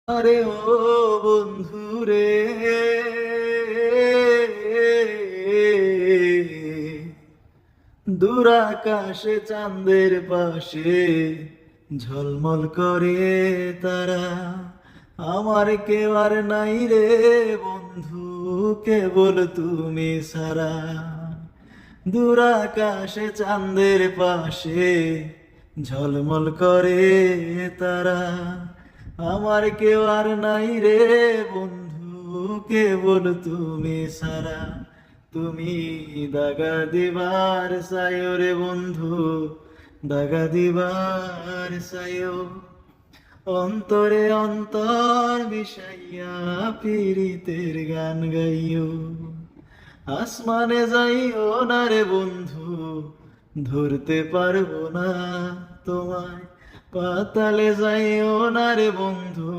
আরে ও বন্ধু রে, দূর আকাশে চাঁদের পাশে ঝলমল করে তারা। আমার কেউ আর নাই রে বন্ধু, কেবল তুমি সারা। দূর আকাশে চাঁদের পাশে ঝলমল করে তারা। আমার কেউ আর নাই রে বন্ধু, কেবল তুমি সারা। তুমি দাগা দিবার সায়ো রে বন্ধু, দাগা দিবার সায়ো। অন্তরে অন্তর মিশাইয়া পীড়িতের গান গাইও। আসমানে যাইও না রে বন্ধু, ধরতে পারবো না তোমায়। পাতালে যাইও না রে বন্ধু,